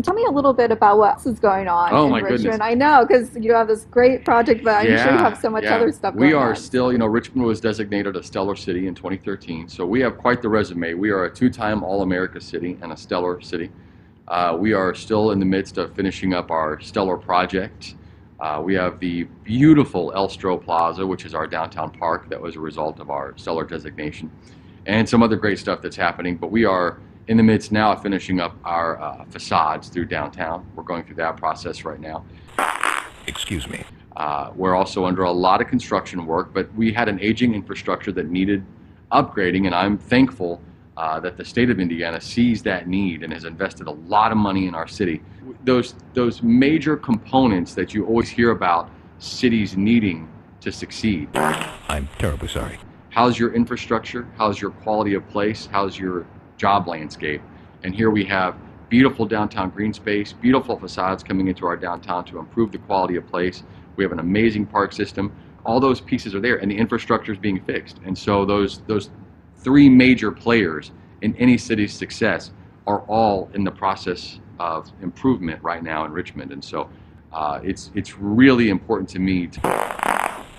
Tell me a little bit about what else is going on Oh in my goodness. Richmond. I know because you have this great project, but I'm sure you have Yeah, so much yeah. other stuff We going are on. still, Richmond was designated a stellar city in 2013, so we have quite the resume. We are a two-time All-America city and a stellar city. We are still in the midst of finishing up our stellar project. We have the beautiful Elstro Plaza, which is our downtown park that was a result of our stellar designation, and some other great stuff that's happening. But we are in the midst now of finishing up our facades through downtown. We're going through that process right now. Excuse me. We're also under a lot of construction work, but we had an aging infrastructure that needed upgrading, and I'm thankful that the state of Indiana sees that need and has invested a lot of money in our city. Those major components that you always hear about cities needing to succeed. I'm terribly sorry. How's your infrastructure? How's your quality of place? How's your job landscape? And here we have beautiful downtown green space, beautiful facades coming into our downtown to improve the quality of place. We have an amazing park system. All those pieces are there, and the infrastructure is being fixed. And so those three major players in any city's success are all in the process of improvement right now in Richmond. And so it's really important to me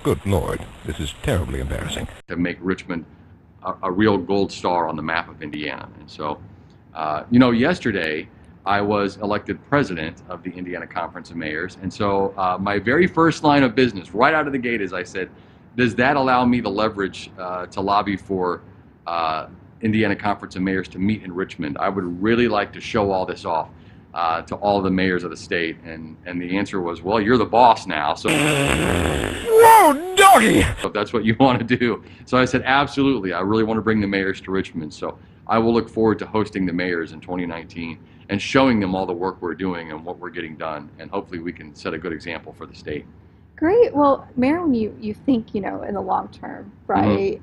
Good Lord, this is terribly embarrassing. to make Richmond a real gold star on the map of Indiana. And so, yesterday I was elected president of the Indiana Conference of Mayors. And so my very first line of business right out of the gate is I said, does that allow me the leverage to lobby for Indiana Conference of Mayors to meet in Richmond? I would really like to show all this off to all the mayors of the state. And the answer was, well, you're the boss now. So Whoa, doggy! if that's what you want to do. So I said, absolutely. I really want to bring the mayors to Richmond. So I will look forward to hosting the mayors in 2019 and showing them all the work we're doing and what we're getting done. And hopefully we can set a good example for the state. Great. Well, Mayor, when you think, in the long term, right,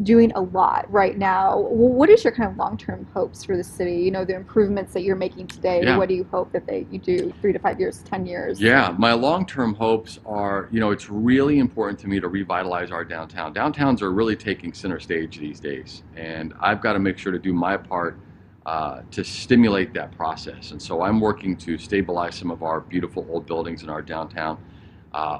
doing a lot right now, what is your kind of long-term hopes for the city? The improvements that you're making today, Yeah. what do you hope that you do 3 to 5 years, 10 years? Yeah, my long-term hopes are, it's really important to me to revitalize our downtown. Downtowns are really taking center stage these days, and I've got to make sure to do my part to stimulate that process. And so I'm working to stabilize some of our beautiful old buildings in our downtown.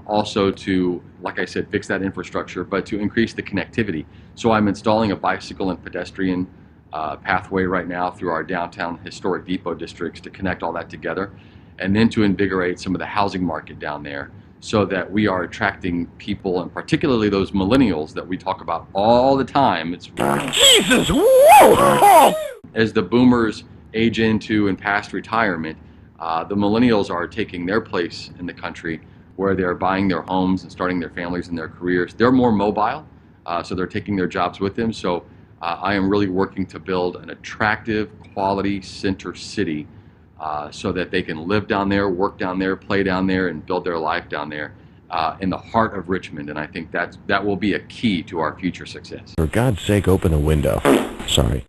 Also to, like I said, fix that infrastructure, but to increase the connectivity. So I'm installing a bicycle and pedestrian pathway right now through our downtown historic depot districts to connect all that together, and then to invigorate some of the housing market down there so that we are attracting people, and particularly those millennials that we talk about all the time. It's Jesus! Whoa! as the boomers age into and past retirement, the millennials are taking their place in the country where they're buying their homes and starting their families and their careers. They're more mobile, so they're taking their jobs with them. So I am really working to build an attractive, quality center city so that they can live down there, work down there, play down there, and build their life down there in the heart of Richmond. And I think that will be a key to our future success. For God's sake, open a window. Sorry.